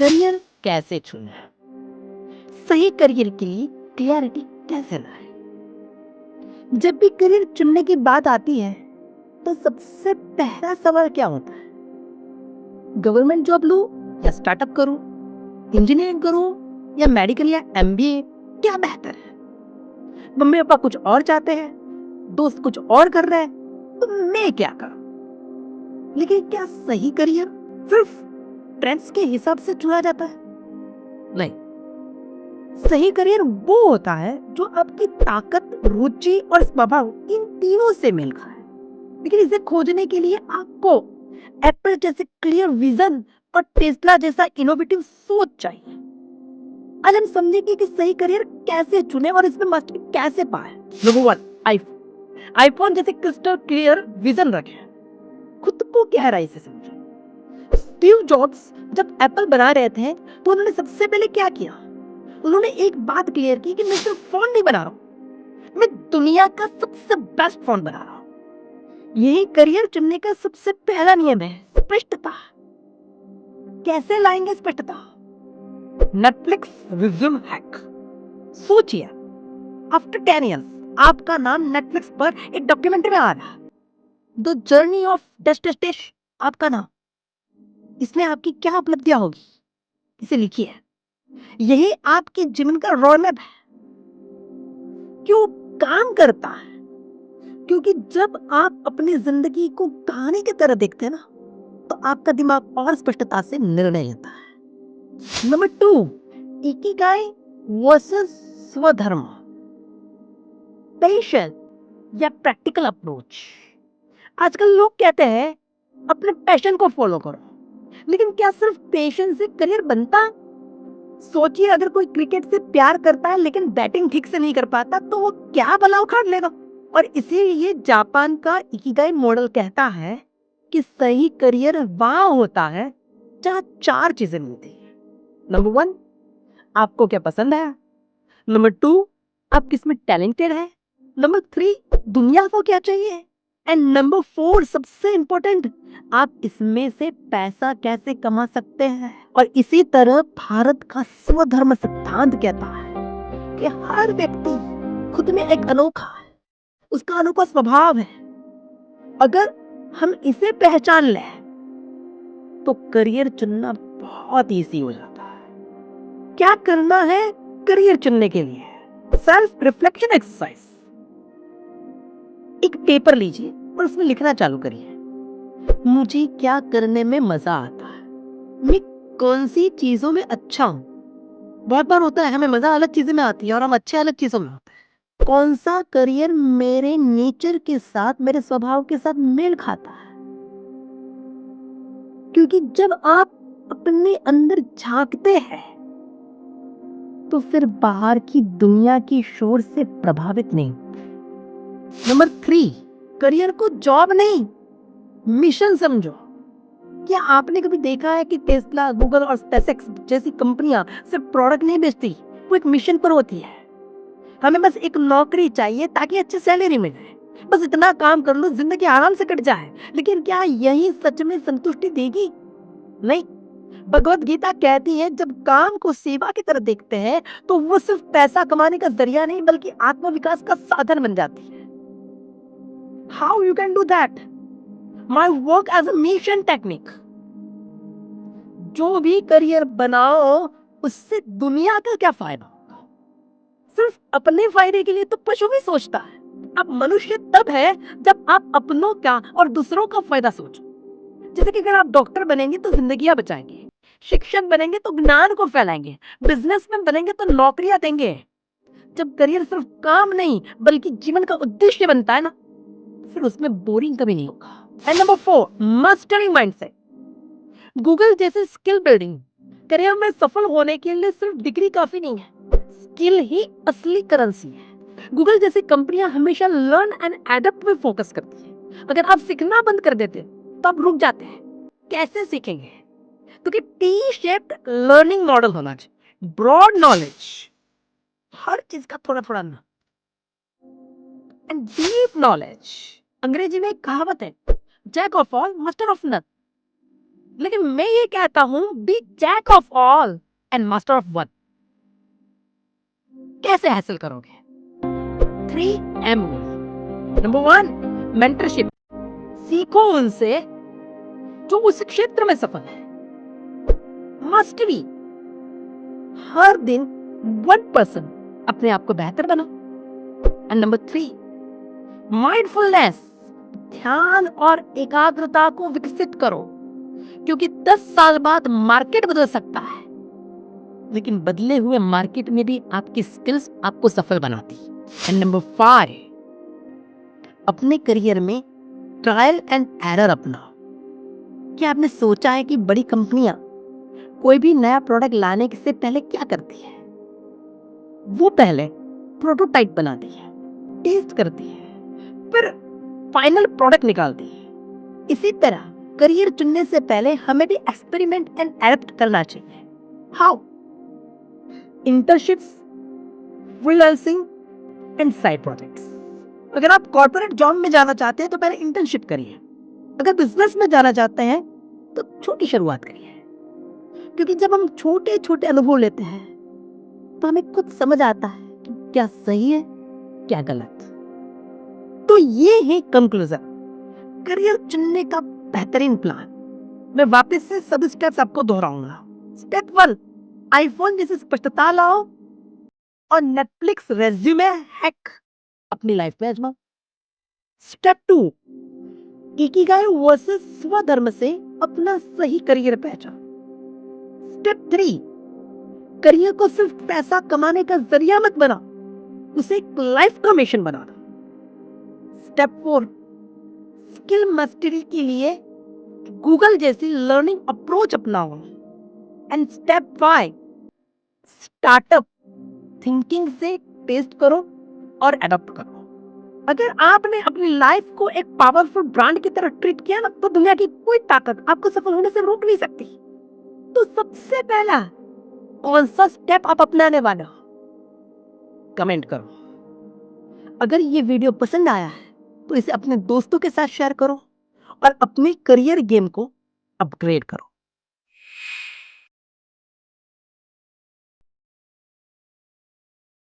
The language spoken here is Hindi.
करियर कैसे चुने, सही करियर के लिए क्लैरिटी कैसे लाए। जब भी करियर चुनने की बात आती है तो सबसे पहला सवाल क्या होता है, गवर्नमेंट जॉब लूं या स्टार्टअप करूं, इंजीनियरिंग करूं या मेडिकल या एमबीए, क्या बेहतर है। मम्मी पापा कुछ और चाहते हैं, दोस्त कुछ और कर रहे हैं, तो मैं क्या करूं। लेकिन क्या सही करियर सिर्फ ट्रेंड्स के हिसाब से चुना जाता है? नहीं, सही करियर वो होता है जो आपकी ताकत, रुचि और स्वभाव इन तीनों से मेल खाए। लेकिन इसे खोजने के लिए आपको एप्पल जैसे क्लियर विजन और टेस्ला जैसा इनोवेटिव सोच चाहिए। आज हम समझेंगे कि सही करियर कैसे चुने और इसमें मास्टरी कैसे पाए। Number 1, iPhone. आईफोन जैसे क्रिस्टल क्लियर विजन रखें, खुद को गहराई से समझें। स्टीव जॉब्स जब एप्पल बना रहे थे तो उन्होंने सबसे पहले क्या किया, उन्होंने एक बात क्लियर की कि मैं सिर्फ फोन नहीं बना रहा हूं, मैं दुनिया का सबसे बेस्ट फोन बना रहा हूं। यही करियर चुनने का सबसे पहला नियम है, स्पष्टता। कैसे लाएंगे स्पष्टता? Netflix resume hack. सोचिए, आफ्टर 10 इयर्स आपका नाम नेटफ्लिक्स पर एक डॉक्यूमेंट्री में आ रहा है, द जर्नी ऑफ डेस्टिनेशन, आपका नाम। इसमें आपकी क्या उपलब्धियां होगी, इसे लिखिए। यही आपके जीवन का रोडमैप है। क्यों काम करता है? क्योंकि जब आप अपनी जिंदगी को कहानी की तरह देखते हैं ना, तो आपका दिमाग और स्पष्टता से निर्णय लेता है। नंबर 2, इकिगाई वर्सेस स्वधर्म, पेशन या प्रैक्टिकल अप्रोच। आजकल लोग कहते हैं अपने पैशन को फॉलो करो, लेकिन क्या सिर्फ पैशन से करियर बनता? सोचिए, अगर कोई क्रिकेट से प्यार करता है लेकिन बैटिंग ठीक से नहीं कर पाता तो वो क्या भला उखाड़ लेगा। और इसीलिए जापान का इकिगाई मॉडल कहता है कि सही करियर वहां होता है जहां 4 चीजें मिलती है। नंबर 1, आपको क्या पसंद है। नंबर 2, आप किसमें टैलेंटेड है। नंबर 3, दुनिया को क्या चाहिए। एंड नंबर 4, सबसे इंपॉर्टेंट, आप इसमें से पैसा कैसे कमा सकते हैं। और इसी तरह भारत का स्वधर्म सिद्धांत कहता है कि हर व्यक्ति खुद में एक अनोखा है, उसका अनोखा स्वभाव है। अगर हम इसे पहचान लें तो करियर चुनना बहुत इजी हो जाता है। क्या करना है करियर चुनने के लिए? Self reflection exercise. एक पेपर लीजिए और उसमें लिखना चालू करिए, मुझे क्या करने में मजा आता है, मैं कौन सी चीजों में अच्छा हूं। बहुत बार होता है हमें मजा अलग चीजों में आती है और हम अच्छे अलग चीजों में होते हैं। कौन सा करियर मेरे नेचर के साथ, मेरे स्वभाव के साथ मेल खाता है। क्योंकि जब आप अपने अंदर झांकते हैं तो फिर बाहर की दुनिया की शोर से प्रभावित नहीं। नंबर 3, करियर को जॉब नहीं, मिशन समझो। क्या आपने कभी देखा है कि टेस्ला, गूगल और स्पेसएक्स जैसी कंपनियां सिर्फ प्रोडक्ट नहीं बेचती, वो एक मिशन पर होती है। हमें बस एक नौकरी चाहिए ताकि अच्छी सैलरी मिले, बस इतना काम कर लो, जिंदगी आराम से कट जाए। लेकिन क्या यही सच में संतुष्टि देगी? नहीं। भगवत गीता कहती है जब काम को सेवा की तरह देखते हैं तो वो सिर्फ पैसा कमाने का जरिया नहीं बल्कि आत्मविकास का साधन बन जाती है। How you can do that? My work as a mission technique. जो भी करियर बनाओ उससे दुनिया का क्या फायदा? सिर्फ अपने फायदे के लिए तो पशु भी सोचता है। अब मनुष्य तब है जब आप अपनों का और दूसरों का फायदा सोचो। जैसे कि अगर आप डॉक्टर बनेंगे तो जिंदगियां बचाएंगे, शिक्षक बनेंगे तो ज्ञान को फैलाएंगे, बिजनेसमैन बनेंगे तो नौकरियां देंगे। जब करियर सिर्फ काम नहीं बल्कि जीवन का उद्देश्य बनता है ना, फिर उसमें बोरिंग कभी नहीं होगा। And number 4, mastering mindset. Google जैसे स्किल बिल्डिंग करियर में सफल होने के लिए सिर्फ डिग्री काफी नहीं है, स्किल ही असली करेंसी है। गूगल जैसी कंपनियां हमेशा लर्न एंड एडप्ट पे फोकस करती है। अगर आप सीखना बंद कर देते तो आप रुक जाते हैं। कैसे सीखेंगे? क्योंकि टी शेप्ड लर्निंग मॉडल होना चाहिए, ब्रॉड नॉलेज, हर चीज का थोड़ा थोड़ा ना, एंड डीप नॉलेज। अंग्रेजी में एक कहावत है, jack of all master of none. लेकिन मैं ये कहता हूं, be jack of all and master of one. कैसे हासिल करोगे? 3M। Number 1, mentorship. सीखो उनसे जो उस क्षेत्र में सफल है। मास्टरी, हर दिन 1% अपने आप को बेहतर बनाओ। एंड नंबर 3, माइंडफुलनेस, ध्यान और एकाग्रता को विकसित करो, क्योंकि 10 साल बाद मार्केट बदल सकता है, लेकिन बदले हुए मार्केट में भी आपकी स्किल्स आपको सफल बनाती। एंड नंबर 5, अपने करियर में ट्रायल एंड एरर अपनाओ। क्या आपने सोचा है कि बड़ी कंपनियां कोई भी नया प्रोडक्ट लाने से पहले क्या करती है? वो पहले प्रोटोटाइप बनाती है, टेस्ट करती है, फिर फाइनल प्रोडक्ट निकालती है। इसी तरह करियर चुनने से पहले हमें भी एक्सपेरिमेंट एंड एडप्ट करना चाहिए। How? Internships, freelancing and side projects. अगर आप कॉर्पोरेट जॉब में जाना चाहते हैं तो पहले इंटर्नशिप करिए। अगर बिजनेस में जाना चाहते हैं तो छोटी शुरुआत करिए, क्योंकि जब हम छोटे छोटे अनुभव लेते हैं तो हमें खुद समझ आता है कि क्या सही है क्या गलत। तो ये है कंक्लूजन, करियर चुनने का बेहतरीन प्लान। मैं वापस से सभी स्टेप्स आपको दोहराऊंगा। स्टेप 1, आईफोन जैसी स्पष्टता लाओ और नेटफ्लिक्स रेज्यूमे हैक अपनी लाइफ में आजमाओ। स्टेप 2, इकिगाई वर्सेस स्वधर्म से अपना सही करियर पहचान। स्टेप 3, करियर को सिर्फ पैसा कमाने का जरिया मत बना, उसे एक लाइफ का मिशन बना दो। स्टेप 4, स्किल मास्टरी के लिए गूगल जैसी लर्निंग अप्रोच अपनाओ। एंड स्टेप 5, स्टार्टअप थिंकिंग से टेस्ट करो और अडॉप्ट करो। अगर आपने अपनी लाइफ को एक पावरफुल ब्रांड की तरह ट्रीट किया ना, तो दुनिया की कोई ताकत आपको सफल होने से रोक नहीं सकती। तो सबसे पहला कौन सा स्टेप आप अपनाने वाले हो? कमेंट करो। अगर ये वीडियो पसंद आया है तो इसे अपने दोस्तों के साथ शेयर करो और अपने करियर गेम को अपग्रेड करो।